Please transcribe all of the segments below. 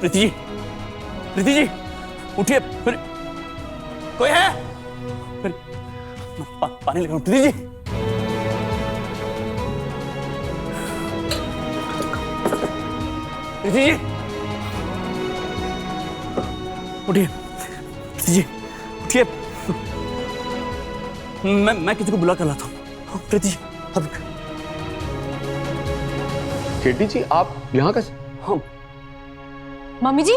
प्रीति जी, प्रीति जी उठिए। फिर कोई है? फिर पानी लेकर प्रीति जी। प्रीति जी उठिए, प्रीति जी उठिए। मैं किसी को बुला कर लाता हूँ। प्रीति जी अब केटी जी आप यहाँ कैसे? हाँ मम्मी जी,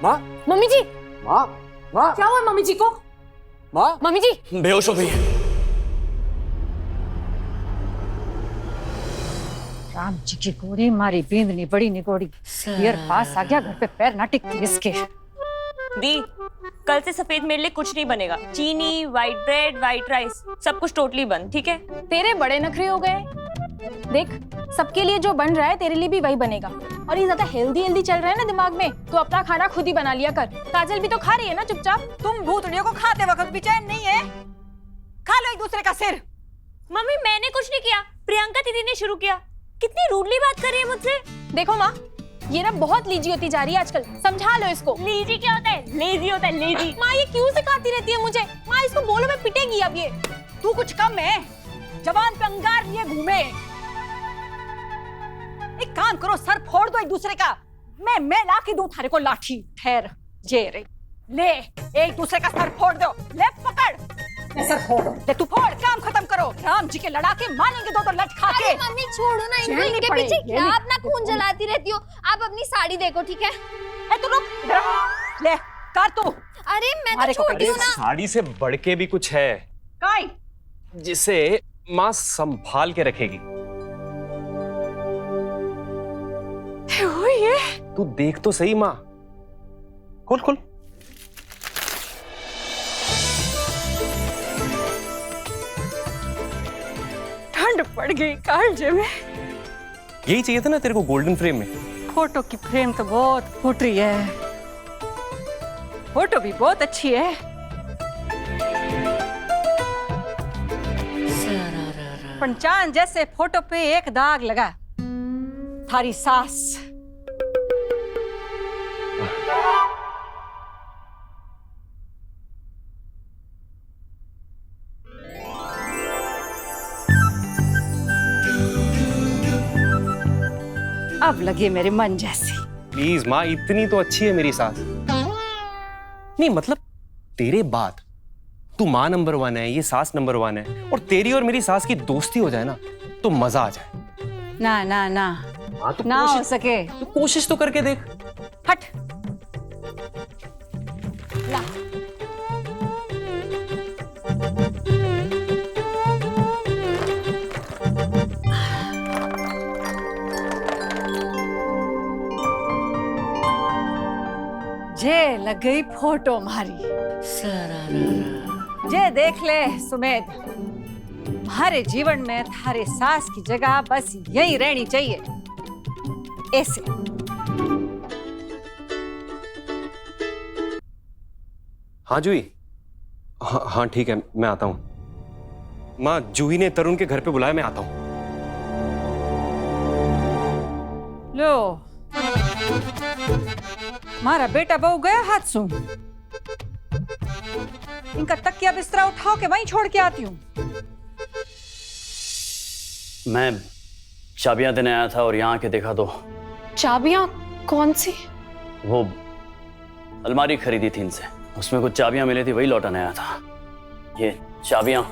माँ, मम्मी जी, माँ, माँ, क्या हुआ मम्मी जी को? माँ, मम्मी जी बेहोश हो गई है। राम जी की गोरी मारी बींदनी बड़ी निगोड़ी। यार पास आ गया, घर पे पैर ना टिकती इसके। दी, कल से सफेद मेरे लिए कुछ नहीं बनेगा। चीनी, व्हाइट ब्रेड, व्हाइट राइस, सब कुछ टोटली बंद, ठीक है? तेरे बड़े नखरे हो गए। देख, सबके लिए जो बन रहा है तेरे लिए भी वही बनेगा। और ये ज्यादा हेल्दी चल रहा है ना दिमाग में, तो अपना खाना खुद ही बना लिया कर। काजल भी तो खा रही है ना चुपचाप। तुम भूतड़ियों को खाते वक्त भी चैन नहीं है? खा लो एक दूसरे का सिर। मम्मी मैंने कुछ नहीं किया, प्रियंका दीदी ने शुरू किया। कितनी रूडली बात कर रही है मुझसे। देखो माँ, ये ना बहुत लीजी होती जा रही है आजकल, समझा लो इसको। लीजी क्या होता है? लेजी होता है, लेजी। माँ ये क्यों सिखाती रहती है मुझे? माँ इसको बोलो, मैं पिटेगी अब ये। तू कुछ कम है, जवान पे अंगार लिए घूमे। एक काम करो, सर फोड़ दो एक दूसरे का। मैं ला के दूं थारे को लाठी। ठहर, ये रे ले, एक दूसरे का सर फोड़ दो। ले पकड़, मैं सर फोड़। ले तू फोड़, काम खत्म करो। राम जी के लड़ाके मानेंगे दो लट खा के। मम्मी छोड़ो ना इनको, इनके पीछे क्या अपना खून जलाती रहती हो? आप अपनी साड़ी देखो, ठीक है? तू रुक, ले कर तू। अरे मैं तो छोटी हूँ ना। साड़ी से बढ़ के भी कुछ है काय जिसे माँ संभाल के रखेगी। ये तू देख तो सही माँ। खोल खोल। ठंड पड़ गई कालजे में। यही चाहिए था ना तेरे को गोल्डन फ्रेम में। फोटो की फ्रेम तो बहुत फूट रही है, फोटो भी बहुत अच्छी है। पंचान जैसे फोटो पे एक दाग लगा, थारी सास। अब लगे मेरे मन जैसी। प्लीज माँ, इतनी तो अच्छी है मेरी सास। नहीं मतलब तेरे बाद तू माँ नंबर 1 है, ये सास नंबर 1 है, और तेरी और मेरी सास की दोस्ती हो जाए ना तो मजा आ जाए। ना ना ना हाँ तो ना हो सके। तो कोशिश तो करके देख। हट ला। जे लग गई फोटो मारी। जे देख ले सुमेध, हमारे जीवन में थारे सास की जगह बस यही रहनी चाहिए, ऐसे। हाँ जूही, हाँ ठीक है, मैं आता हूँ। माँ, जूही ने तरुण के घर पे बुलाया, मैं आता हूँ। लो, मारा बेटा बहू गया हाथ सू। इनका तकिया बिस्तरा उठाओ के वहीं छोड़ के आती हूँ। मैं चाबियां देने आया था और यहाँ आके देखा तो चाबियां? कौन सी? वो अलमारी खरीदी थी इनसे, उसमें कुछ चाबियां मिली थी, वही लौटाने आया था। ये चाबियां।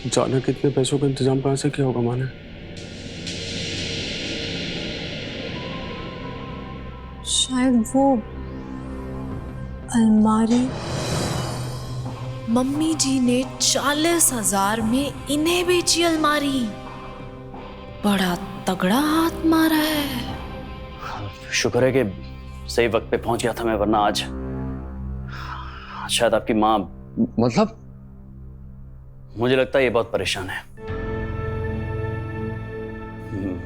जाने कितने पैसों का इंतजाम कहाँ से किया होगा माँ ने? शायद वो अलमारी। मम्मी जी ने 40,000 में इन्हें बेची अलमारी। बड़ा तगड़ा हाथ मारा है। शुक्र है कि सही वक्त पे पहुंच गया था मैं, वरना आज शायद आपकी माँ, मतलब मुझे लगता है ये बहुत परेशान है।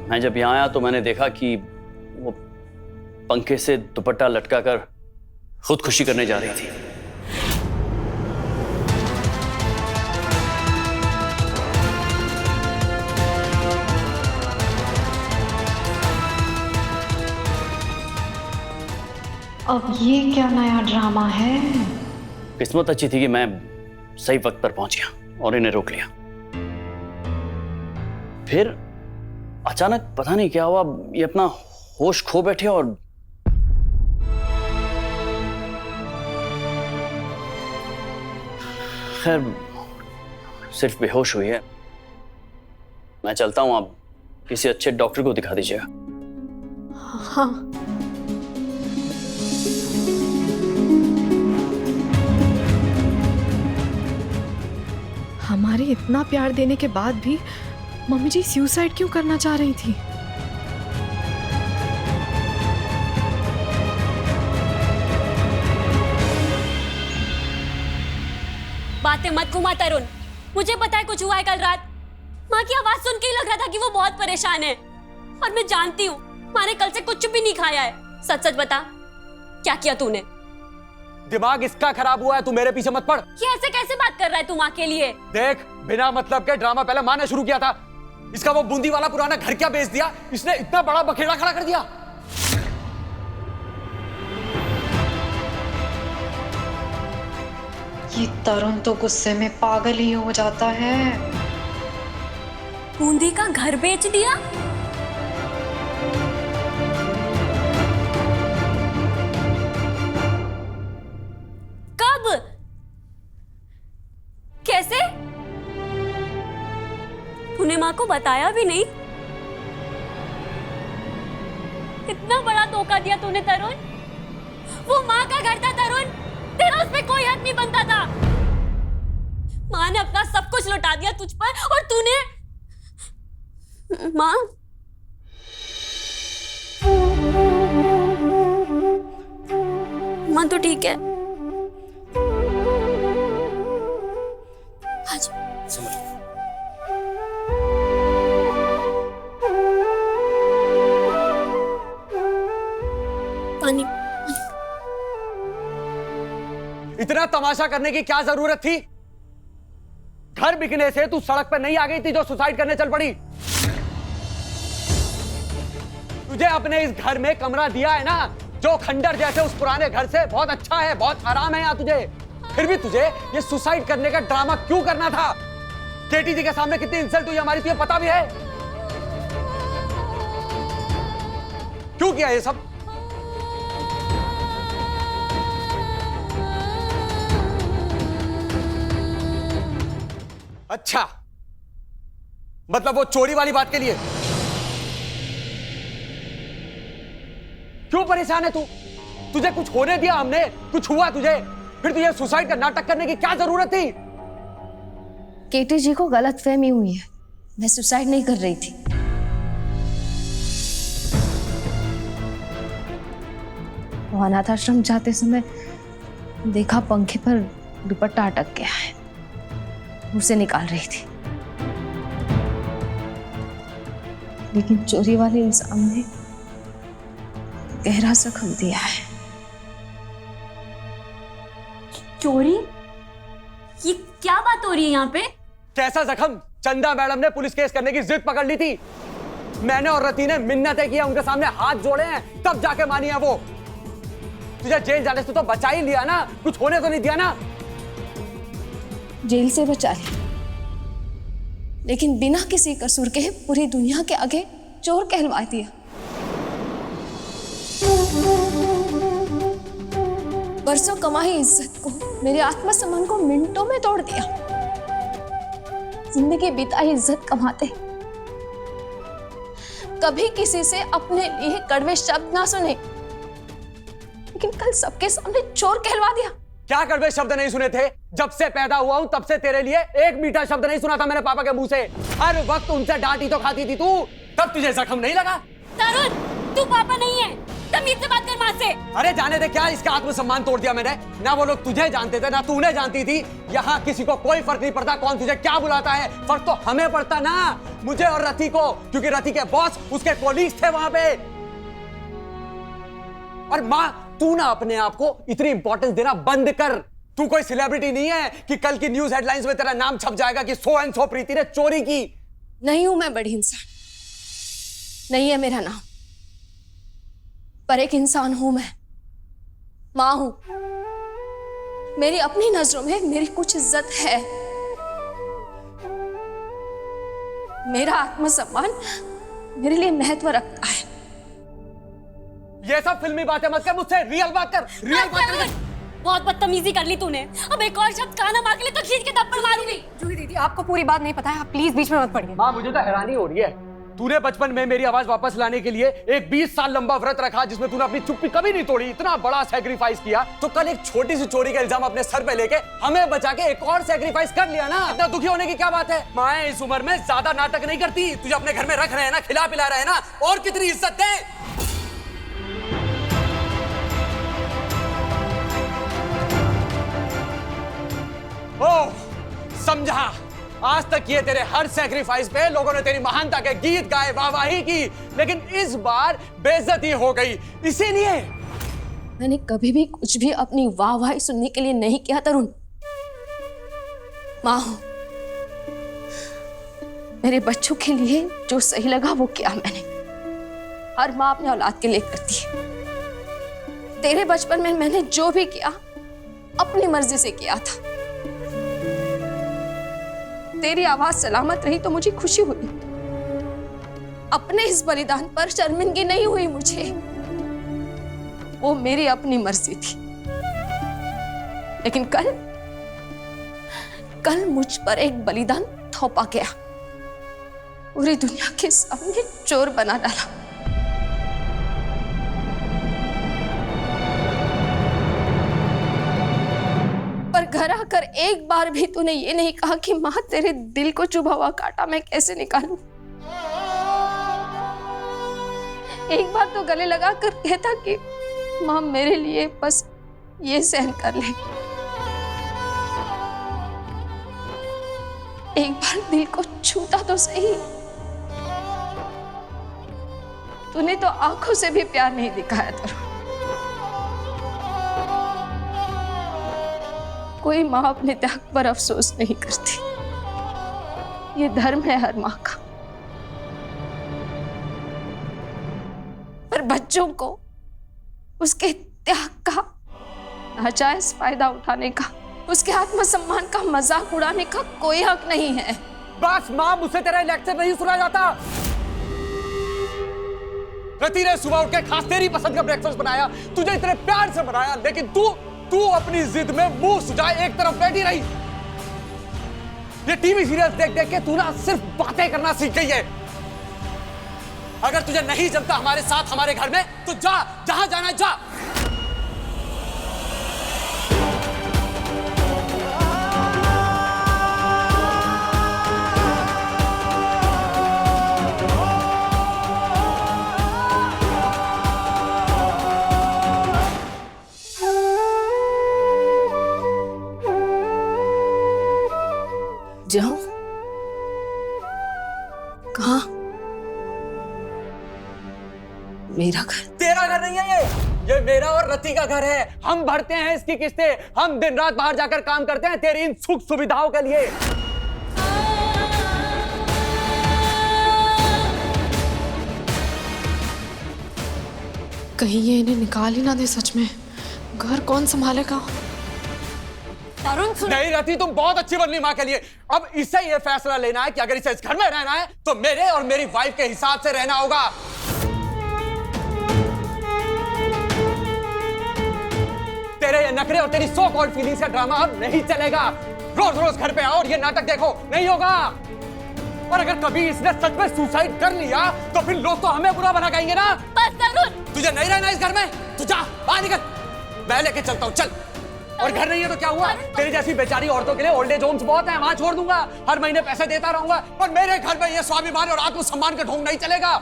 मैं जब यहाँ आया तो मैंने देखा कि वो पंखे से दुपट्टा लटकाकर खुदकुशी करने जा रही थी। अब ये क्या नया ड्रामा है? किस्मत अच्छी थी कि मैं सही वक्त पर पहुंच गया और इन्हें रोक लिया। फिर अचानक पता नहीं क्या हुआ, ये अपना होश खो बैठे और खैर सिर्फ बेहोश हुई है। मैं चलता हूं, आप किसी अच्छे डॉक्टर को दिखा दीजिएगा। हाँ। हमारे इतना प्यार देने के बाद भी मम्मी जी सुसाइड क्यों करना चाह रही थी? बातें मत घुमा तरुण, मुझे पता है कुछ हुआ है कल रात। माँ की आवाज सुन के ही लग रहा था कि वो बहुत परेशान है, और मैं जानती हूँ माँ ने कल से कुछ भी नहीं खाया है। सच सच बता, क्या किया तूने? दिमाग इसका खराब हुआ है, तू मेरे पीछे मत पड़। ये ऐसे कैसे बात कर रहा है तू माँ के लिए? देख, बिना मतलब के ड्रामा पहले माँ ने शुरू किया था। इसका वो बूंदी वाला पुराना घर क्या बेच दिया, इसने इतना बड़ा बखेड़ा खड़ा कर दिया। ये तरुण तो गुस्से में पागल ही हो जाता है। बूंदी का घर बेच दिया? कब? कैसे? तूने माँ को बताया भी नहीं? इतना बड़ा धोखा दिया तूने तरुण। वो माँ का घर था तरुण, तेरा उस पे कोई हक नहीं बनता था। माँ ने अपना सब कुछ लौटा दिया तुझ पर, और तूने माँ माँ तो ठीक है। आज समझ पानी। इतना तमाशा करने की क्या जरूरत थी? घर बिकने से तू सड़क पर नहीं आ गई थी जो सुसाइड करने चल पड़ी। तुझे अपने इस घर में कमरा दिया है ना, जो खंडर जैसे उस पुराने घर से बहुत अच्छा है, बहुत आराम है यहाँ तुझे। फिर भी तुझे ये सुसाइड करने का ड्रामा क्यों करना था? केटी जी के सामने कितनी इंसल्ट हुई हमारी, तुझे पता भी है? क्यों किया ये सब? अच्छा, मतलब वो चोरी वाली बात के लिए? क्यों परेशान है तू? तुझे कुछ होने दिया हमने? कुछ हुआ तुझे? फिर तुझे सुसाइड का नाटक करने की क्या जरूरत थी? केटी जी को गलतफहमी हुई है, मैं सुसाइड नहीं कर रही थी। वो अनाथ आश्रम जाते समय देखा पंखे पर दुपट्टा अटक गया है, उसे निकाल रही थी, लेकिन चोरी वाले इंसान ने गहरा जख्म दिया है। चोरी? ये क्या बात हो रही है यहाँ पे? कैसा जख्म? चंदा मैडम ने पुलिस केस करने की जिद पकड़ ली थी। मैंने और रति ने मिन्नतें किया, उनके सामने हाथ जोड़े हैं, तब जाके मानी है वो। तुझे जेल जाने से तो बचा ही लिया ना, कुछ होने तो नहीं दिया ना? जेल से बचा लिया, लेकिन बिना किसी कसूर के पूरी दुनिया के आगे चोर कहलवा दिया। बरसों कमाई इज्जत को, मेरे आत्मसम्मान को मिनटों में तोड़ दिया। जिंदगी बिताई इज्जत कमाते, कभी किसी से अपने लिए कड़वे शब्द ना सुने, लेकिन कल सबके सामने चोर कहलवा दिया। क्या कड़वे शब्द नहीं सुने थे? जब से पैदा हुआ हूं तब से तेरे लिए एक मीठा शब्द नहीं सुना था मेरे पापा के मुंह से। हर वक्त उनसे डांट ही तो खाती थी तू, तब तुझे जख्म नहीं लगा? तरुण, तू पापा नहीं है, तमीज से बात कर माँ से। अरे जाने दे, क्या इसका आत्मसम्मान तोड़ दिया मैंने? ना वो लोग तुझे जानते थे ना तू उन्हें जानती थी। यहाँ किसी को कोई फर्क नहीं पड़ता कौन तुझे क्या बुलाता है, फर्क तो हमें पड़ता ना, मुझे और रति को, क्योंकि रति के बॉस उसके कोलीग्स थे वहां पे। और माँ, तू ना अपने आप को इतनी इंपॉर्टेंस देना बंद कर। तू कोई सेलिब्रिटी नहीं है कि कल की न्यूज हेडलाइंस में तेरा नाम छप जाएगा कि सो एंड सो प्रीति ने चोरी की। नहीं हूं मैं बड़ी इंसान, नहीं है मेरा नाम, पर एक इंसान हूं मैं माँ हूं, मेरी अपनी नजरों में मेरी कुछ इज्जत है। मेरा आत्मसम्मान मेरे लिए महत्व रखता है। ये सब फिल्मी बातें मत कर मुझसे, रियल बात कर, रियल बात कर। बहुत बदतमीजी कर ली तूने। अब एक और शब्द काना मार के लिए तो खींच के थप्पड़ मारूंगी। जूही दीदी, आपको पूरी बात नहीं पता है, आप प्लीज बीच में मत पड़िए। माँ मुझे तो हैरानी हो रही है, तूने बचपन में मेरी आवाज वापस लाने के लिए एक 20 साल लंबा व्रत रखा जिसमें तूने अपनी चुप्पी कभी नहीं तोड़ी, इतना बड़ा सैक्रिफाइस किया, तो कल एक छोटी सी चोरी का इल्जाम अपने सर पे लेके हमें बचा के एक और सैक्रिफाइस कर लिया ना। इतना दुखी होने की क्या बात है? माँ इस उम्र में ज्यादा नाटक नहीं करती, तुझे अपने घर में रख रहे हैं ना, खिला पिला रहे हैं ना, और कितनी इज्जत है। ओह, समझा। आज तक ये तेरे हर सैक्रिफाइस पे लोगों ने तेरी महानता के गीत गाए, वाहवाही की, लेकिन इस बार बेइज्जती हो गई। इसीलिए मैंने कभी भी कुछ भी अपनी वाहवाही सुनने के लिए नहीं किया तरुण। माँ हूं, मेरे बच्चों के लिए जो सही लगा वो किया मैंने। हर माँ अपने औलाद के लिए करती है। तेरे बचपन में मैंने जो भी किया अपनी मर्जी से किया था। तेरी आवाज सलामत रही तो मुझे खुशी हुई। अपने इस बलिदान पर शर्मिंदगी नहीं हुई मुझे, वो मेरी अपनी मर्जी थी। लेकिन कल मुझ पर एक बलिदान थोपा गया, पूरी दुनिया के सामने चोर बना डाला। पर घर आकर एक बार भी तूने ये नहीं कहा कि माँ तेरे दिल को चुभा हुआ कांटा मैं कैसे निकालूं। एक बार तो गले लगा कर कहता कि माँ मेरे लिए बस ये सहन कर ले। एक बार दिल को छूता तो सही। तूने तो आंखों से भी प्यार नहीं दिखाया तरुण। कोई माँ अपने त्याग पर अफसोस नहीं करती, ये धर्म है हर माँ का। पर बच्चों को उसके त्याग का नाजायज फायदा उठाने का, उसके आत्मसम्मान का मजाक उड़ाने का कोई हक नहीं है। बस माँ, मुझसे तेरा लेक्चर नहीं सुना जाता। रति ने सुबह उठ के खास तेरी पसंद का ब्रेकफास्ट बनाया, तुझे इतने प्यार से बनाया, लेकिन तू अपनी जिद में मुंह सुझाए एक तरफ बैठी रही। ये टीवी सीरियल्स देख देख के तू ना सिर्फ बातें करना सीख गई है। अगर तुझे नहीं जमता हमारे साथ हमारे घर में, तो जा, जहां जाना है जा। जाऊं? कहाँ? मेरा घर? तेरा घर नहीं है ये मेरा और रति का घर है। हम भरते हैं इसकी किस्तें, हम दिन रात बाहर जाकर काम करते हैं तेरी इन सुख सुविधाओं के लिए। कहीं ये इन्हें निकाल ही ना दे। सच में घर कौन संभालेगा? तरुण सुन। नहीं रति, तुम बहुत अच्छी बननी माँ के लिए। अब इसे ये फैसला लेना है कि अगर इसे इस घर में रहना है तो मेरे और मेरी वाइफ के हिसाब से रहना होगा। तेरे ये नखरे और तेरी सो कॉल्ड फीलिंग्स का ड्रामा अब नहीं चलेगा। रोज रोज घर पे आओ और ये नाटक देखो, नहीं होगा। और अगर कभी इसने सच में सुसाइड कर लिया तो फिर लोग तो हमें बुरा बना कहेंगे ना। बस तरुण, तुझे नहीं रहना इस घर में, तू जा बाहर निकल। मैं लेके चलता हूँ, चल। और घर नहीं है तो क्या हुआ? तेरी जैसी बेचारी औरतों के लिए ओल्ड एज होम्स बहुत है, वहां छोड़ दूंगा। हर महीने पैसे देता रहूंगा। पर मेरे घर में ये स्वाभिमान और आत्मसम्मान का ढोंग नहीं चलेगा।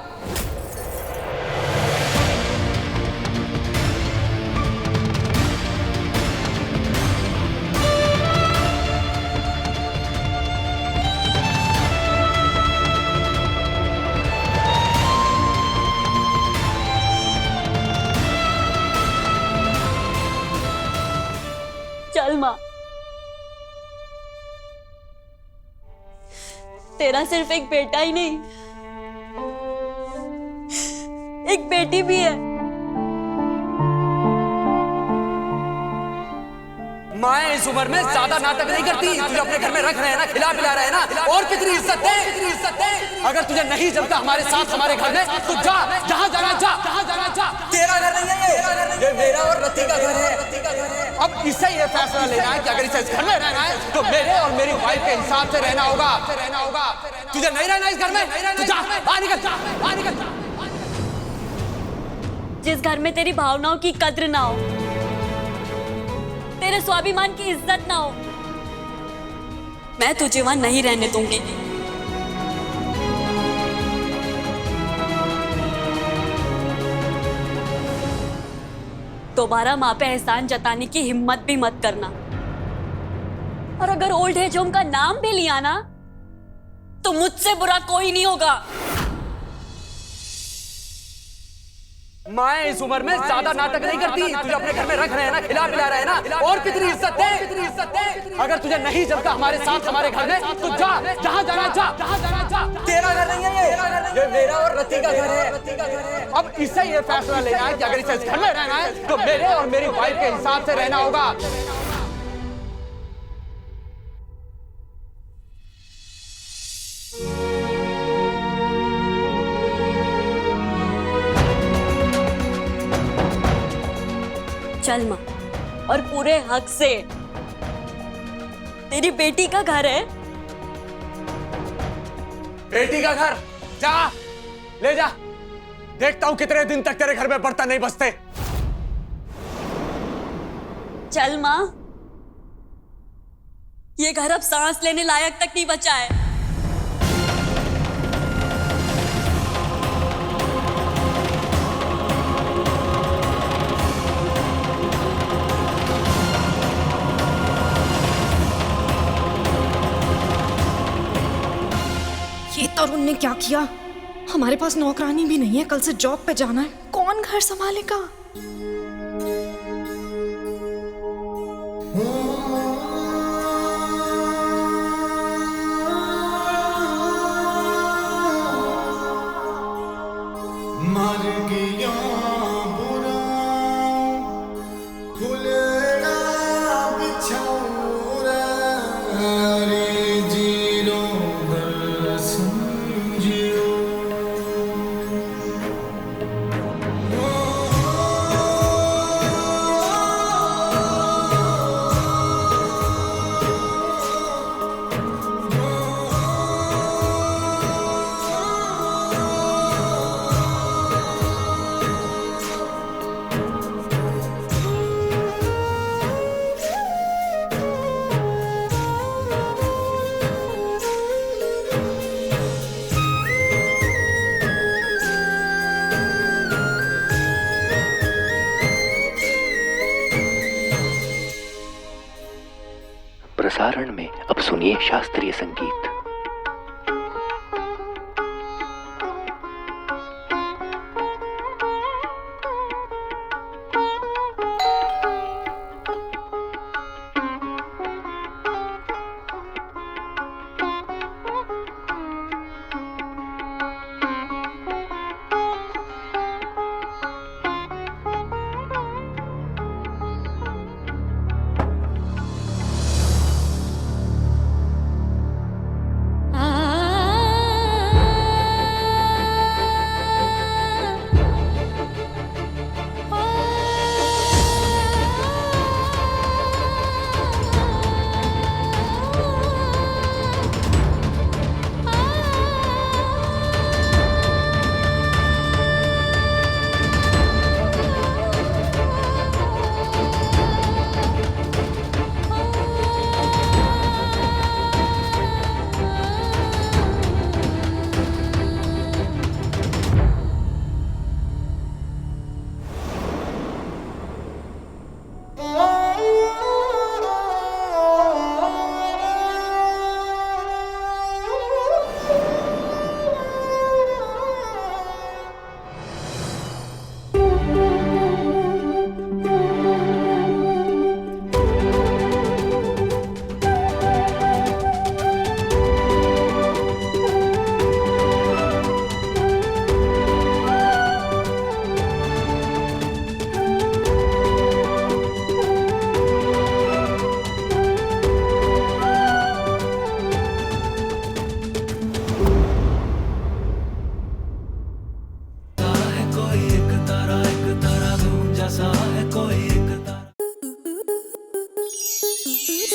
चल माँ, तेरा सिर्फ एक बेटा ही नहीं, एक बेटी भी है। माँ इस उम्र में ज्यादा नाटक नहीं करती। तुझे अपने घर में रख रहे हैं ना, खिला पिला रहे हैं ना, और कितनी इज्जत दे। अगर तुझे नहीं जमता हमारे साथ हमारे घर में तो जा, जहाँ जाना जा। तेरा घर नहीं है ये मेरा और रति का घर है। अब इसे ये फैसला लेना है कि अगर इसे इस घर में रहना है तो मेरे और मेरी वाइफ के हिसाब से रहना होगा। तुझे नहीं रहना इस घर में तो जा, बाहर निकल। जिस घर में तेरी भावनाओं की कद्र ना हो, तेरे स्वाभिमान की इज्जत ना हो, मैं तुझे वहां नहीं रहने दूंगी। दोबारा माँ पे एहसान जताने की हिम्मत भी मत करना। और अगर ओल्ड एज होम का नाम भी लिया ना तो मुझसे बुरा कोई नहीं होगा। माँ इस उम्र में ज्यादा नाटक नहीं करती। तुझे अपने घर में रख रहे हैं ना, खिला पिला रहे हैं ना, और कितनी इज्जत दे। अगर तुझे नहीं जमता हमारे साथ हमारे घर में तो जा, जहाँ जाना जा। तेरा घर नहीं है ये मेरा और रति का घर है। अब इसे ये फैसला लेना है कि अगर इसे इस घर में रहना है तो मेरे और मेरी वाइफ के हिसाब से रहना होगा। चल माँ, और पूरे हक से तेरी बेटी का घर है। बेटी का घर जा, ले जा। देखता हूं कितने दिन तक तेरे घर में बर्तन नहीं बचते। चल माँ, ये घर अब सांस लेने लायक तक नहीं बचा है। ये तरुण ने क्या किया? हमारे पास नौकरानी भी नहीं है, कल से जॉब पे जाना है, कौन घर संभालेगा? प्रसारण में अब सुनिए शास्त्रीय संगीत।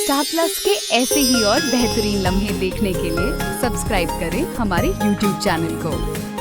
स्टार प्लस के ऐसे ही और बेहतरीन लम्हे देखने के लिए सब्सक्राइब करें हमारे YouTube चैनल को।